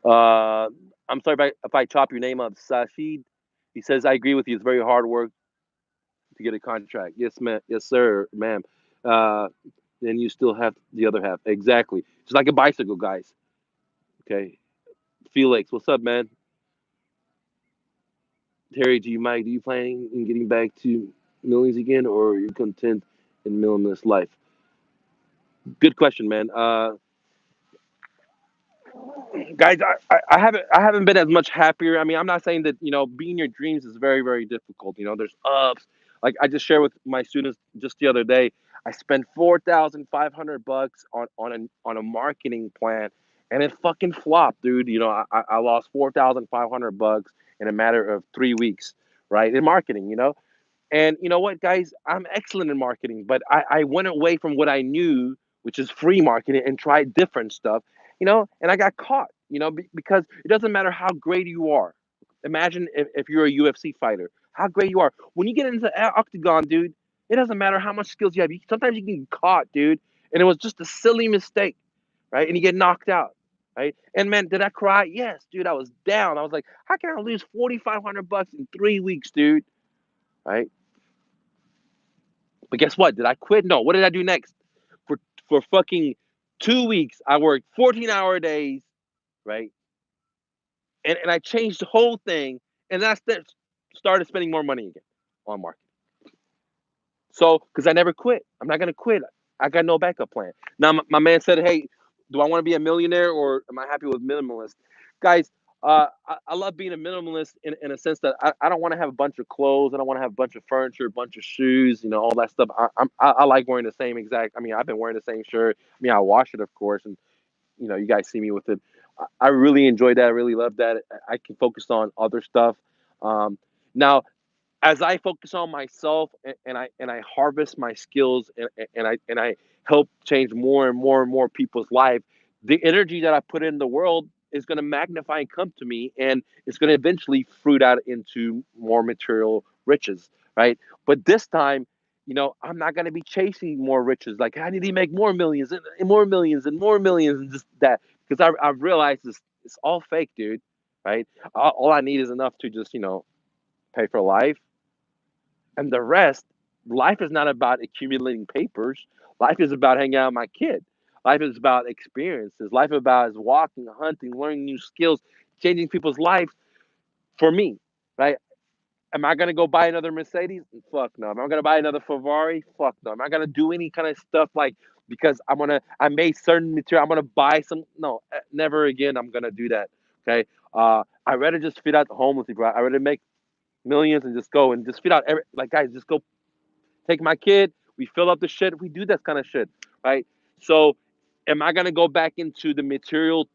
Uh, I'm sorry if I chop your name up, Sashid. He says, I agree with you. It's very hard work to get a contract. Yes, ma'am. Yes, sir, ma'am. Uh, then you still have the other half. Exactly. It's like a bicycle, guys. Okay. Felix, what's up, man? Terry, do you plan in getting back to millions again, or are you content in minimalist life? Good question, man. Guys, I haven't been as much happier. I mean, I'm not saying that being your dreams is very very difficult. There's ups. Like I just shared with my students just the other day, I spent $4,500 on a marketing plan, and it fucking flopped, dude. I lost $4,500 in a matter of 3 weeks, right? In marketing. And you know what, guys? I'm excellent in marketing, but I went away from what I knew, which is free marketing, and tried different stuff, and I got caught. because it doesn't matter how great you are. Imagine if you're a UFC fighter, how great you are. When you get into the octagon, dude, it doesn't matter how much skills you have. Sometimes you can get caught, dude, and it was just a silly mistake, right? And you get knocked out, right? And man, did I cry? Yes, dude. I was down. I was like, how can I lose $4,500 in 3 weeks, dude? Right? But guess what? Did I quit? No. What did I do next? For for fucking 2 weeks, I worked 14-hour days, right? And I changed the whole thing, and that's that started spending more money again on marketing. So, because I never quit, I'm not gonna quit. I got no backup plan. Now, my man said, "Hey, do I want to be a millionaire or am I happy with minimalist?" Guys, I love being a minimalist in a sense that I don't want to have a bunch of clothes. I don't want to have a bunch of furniture, a bunch of shoes, all that stuff. I like wearing the same exact. I mean, I've been wearing the same shirt. I mean, I wash it, of course, and you guys see me with it. I really enjoy that. I really love that. I can focus on other stuff. Now, as I focus on myself and I harvest my skills and I help change more and more and more people's life, the energy that I put in the world is going to magnify and come to me, and it's going to eventually fruit out into more material riches, right? But this time, I'm not going to be chasing more riches. Like I need to make more millions and more millions and more millions and just that because I've realized it's all fake, dude. Right? All I need is enough to just pay for life and the rest. Life is not about accumulating papers. Life is about hanging out with my kid. Life is about experiences. Life about is walking, hunting, learning new skills, changing people's lives for me, right? Am I gonna go buy another Mercedes? Fuck no. Am I gonna buy another Ferrari? Fuck no. Am I gonna do any kind of stuff like because I made certain material, I'm gonna buy some? No, never again. I'm gonna do that. Okay. I rather just feed out the homeless people. I rather make millions and just go and just feed out like guys, just go take my kid. We fill up the shit. We do that kind of shit, right? So, am I gonna go back into the materialism,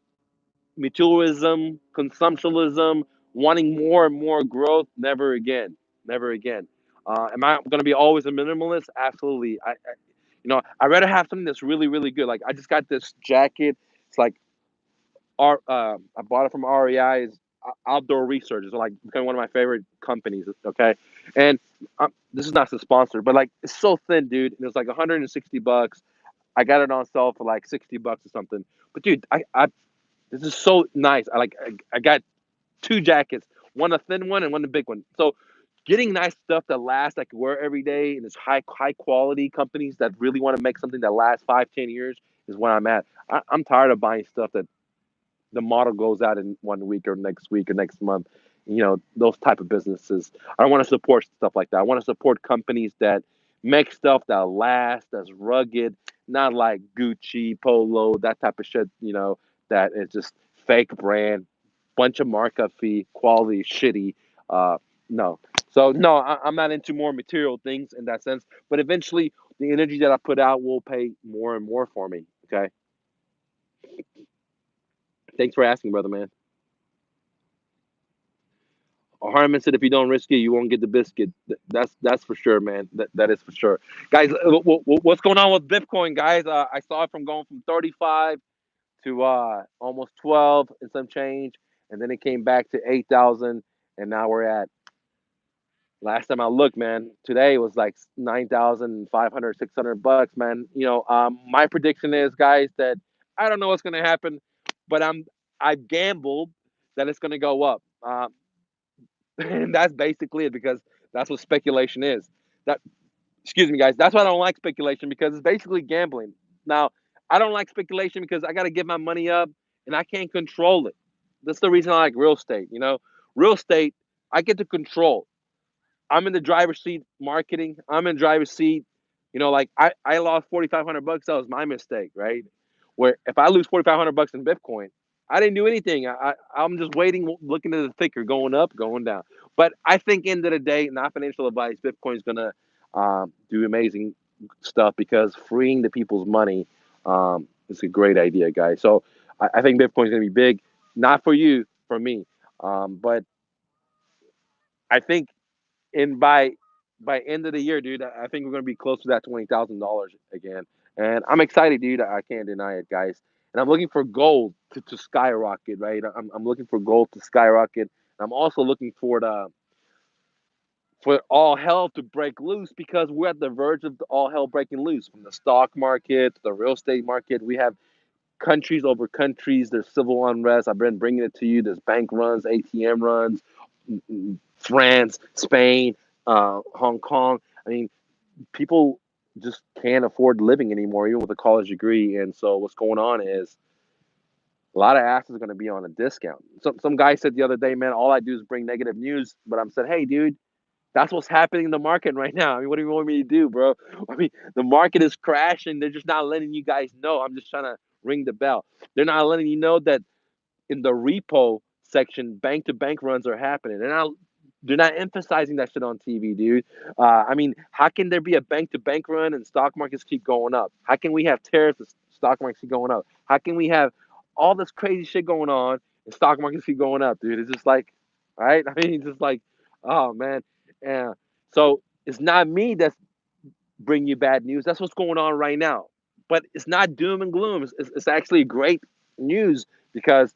consumptionism, wanting more and more growth? Never again. Never again. Am I gonna be always a minimalist? Absolutely. I'd rather have something that's really, really good. Like I just got this jacket. It's like I bought it from REI. Is Outdoor Research. It's like becoming one of my favorite companies. Okay, and this is not a sponsor, but like it's so thin, dude. And it's like 160 bucks. I got it on sale for like 60 bucks or something. But dude, I this is so nice. I got two jackets, one a thin one and one a big one. So getting nice stuff that lasts, I can wear every day, and it's high quality companies that really want to make something that lasts 5-10 years is where I'm at. I'm tired of buying stuff that the model goes out in 1 week or next week or next month. Those type of businesses. I want to support stuff like that. I want to support companies that make stuff that lasts, that's rugged, not like Gucci, Polo, that type of shit. That is just fake brand, bunch of markup fee, quality shitty. Uh, no. So no, I'm not into more material things in that sense. But eventually, the energy that I put out will pay more and more for me. Okay. Thanks for asking, brother man. Harmon said, "If you don't risk it, you won't get the biscuit." That's for sure, man. That is for sure, guys. What's going on with Bitcoin, guys? I saw it from going from 35 to almost 12 and some change, and then it came back to 8,000, and now we're at last time I looked, man. Today was like 9,500, 600 bucks, man. My prediction is, guys, that I don't know what's gonna happen, but I've gambled that it's gonna go up. And that's basically it because that's what speculation is. That Excuse me, guys. That's why I don't like speculation because it's basically gambling. Now, I don't like speculation because I got to give my money up and I can't control it. That's the reason I like real estate. Real estate I get to control. I'm in the driver's seat marketing. I'm in driver's seat. Like I lost 4,500 bucks. That was my mistake, right? Where if I lose 4,500 bucks in Bitcoin, I didn't do anything. I'm just waiting, looking at the ticker, going up, going down. But I think end of the day, not financial advice. Bitcoin's gonna do amazing stuff because freeing the people's money is a great idea, guys. So I think Bitcoin's gonna be big, not for you, for me. But I think and by end of the year, dude, I think we're gonna be close to that $20,000 again, and I'm excited, dude. I can't deny it, guys. and I'm looking for gold to skyrocket, right? I'm looking for gold to skyrocket. I'm also looking for all hell to break loose because we're at the verge of all hell breaking loose from the stock market to the real estate market. We have countries over countries. There's civil unrest. I've been bringing it to you. There's bank runs, ATM runs, France, Spain, Hong Kong. I mean, people just can't afford living anymore, even with a college degree. And so what's going on is a lot of assets are going to be on a discount. Some guy said the other day, man, all I do is bring negative news. But I'm said, hey, dude, that's what's happening in the market right now. I mean, what do you want me to do, bro? I mean, the market is crashing. They're just not letting you guys know. I'm just trying to ring the bell. They're not letting you know that in the repo section, bank to bank runs are happening. They're not emphasizing that shit on TV, dude. I mean, how can there be a bank to bank run and stock markets keep going up? How can we have tariffs and stock markets keep going up? How can we have all this crazy shit going on and stock markets keep going up, dude? It's just like, right? I mean, it's just like, oh man. Yeah. So it's not me that's bringing you bad news. That's what's going on right now. But it's not doom and gloom. It's actually great news because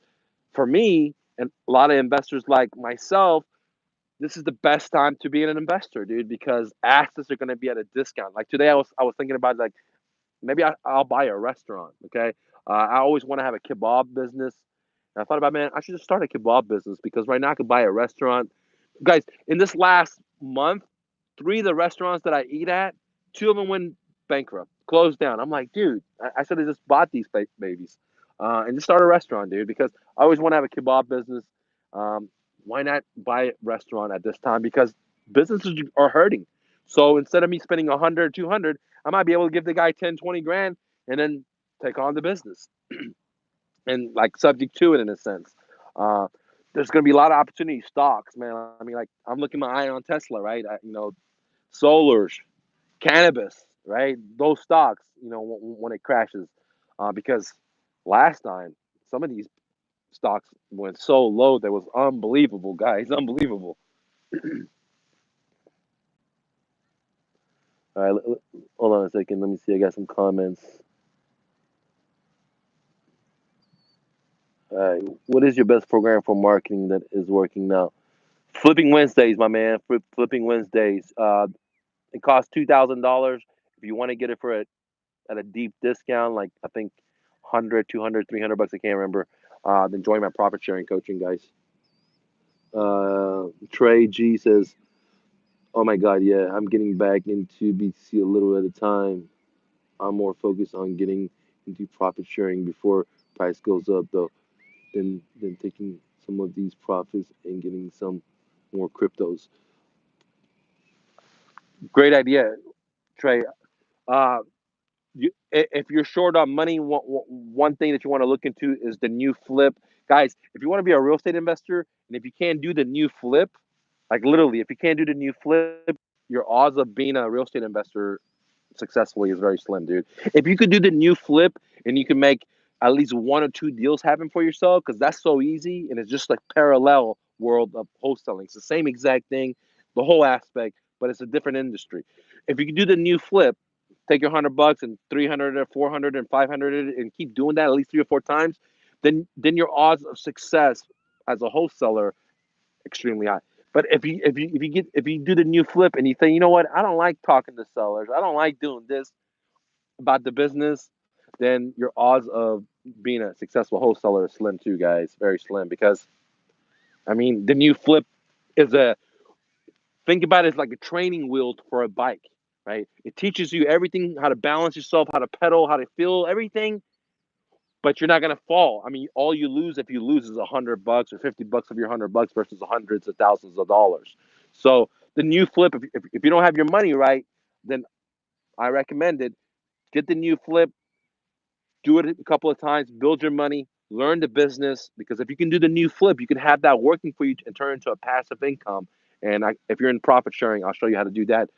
for me and a lot of investors like myself, this is the best time to be an investor, dude, because assets are going to be at a discount. Like today, I was thinking about like maybe I'll buy a restaurant. Okay, I always want to have a kebab business. And I thought about, man, I should just start a kebab business because right now I could buy a restaurant. Guys, in this last month, three of the restaurants that I eat at, two of them went bankrupt, closed down. I'm like, dude, I should have just bought these babies and just start a restaurant, dude, because I always want to have a kebab business. Um, why not buy a restaurant at this time? Because businesses are hurting. So instead of me spending 100, 200, I might be able to give the guy 10, 20 grand and then take on the business and like subject to it in a sense. Uh, there's going to be a lot of opportunity stocks, man. I mean, like I'm looking my eye on Tesla, right? Solars, cannabis, right? Those stocks, when it crashes, because last time some of these stocks went so low that was unbelievable, guys, unbelievable. All right, hold on a second. Let me see. I got some comments. All right, what is your best program for marketing that is working now? Flipping Wednesdays, my man. Flipping Wednesdays. It costs $2,000 if you want to get it at a deep discount, like I think 100, 200, $300. I can't remember. Then join my profit sharing coaching, guys. Trey G says, "Oh my God, yeah, I'm getting back into BTC a little at a time. I'm more focused on getting into profit sharing before price goes up, though, than taking some of these profits and getting some more cryptos." Great idea, Trey. Uh, if you're short on money, one thing that you want to look into is the new flip. Guys, if you want to be a real estate investor and if you can't do the new flip, like literally, if you can't do the new flip, your odds of being a real estate investor successfully is very slim, dude. If you could do the new flip and you can make at least one or two deals happen for yourself, because that's so easy and it's just like parallel world of wholesaling. It's the same exact thing, the whole aspect, but it's a different industry. If you can do the new flip, take your $100 and 300 or 400 and 500 and keep doing that at least 3 or 4 times, then your odds of success as a wholesaler extremely high. But if you do the new flip and you think, you know what, I don't like talking to sellers, I don't like doing this about the business, then your odds of being a successful wholesaler is slim too, guys. Very slim because I mean the new flip is a think about it as like a training wheel for a bike, right? It teaches you everything, how to balance yourself, how to pedal, how to feel everything, but you're not gonna fall. I mean, all you lose if you lose is $100 or $50 of your $100 versus hundreds of thousands of dollars. So the new flip, if you don't have your money right, then I recommend it. Get the new flip, do it a couple of times, build your money, learn the business. Because if you can do the new flip, you can have that working for you and turn into a passive income. And if you're in profit sharing, I'll show you how to do that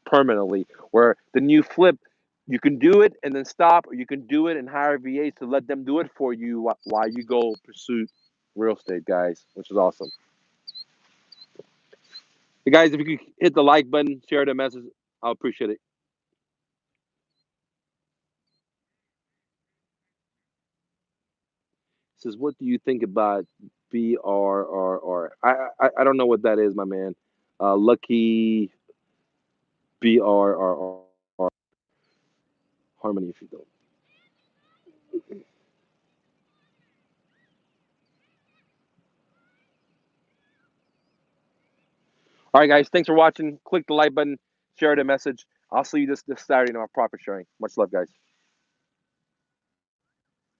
permanently. Where the new flip, you can do it and then stop, or you can do it and hire VAs to let them do it for you while you go pursue real estate, guys, which is awesome. Hey guys, if you could hit the like button, share the message, I'll appreciate it. Says, what do you think about BRRR? I don't know what that is, my man. Lucky BRRR Harmony, if you don't. All right, guys. Thanks for watching. Click the like button. Share the message. I'll see you this Saturday in our profit sharing. Much love, guys.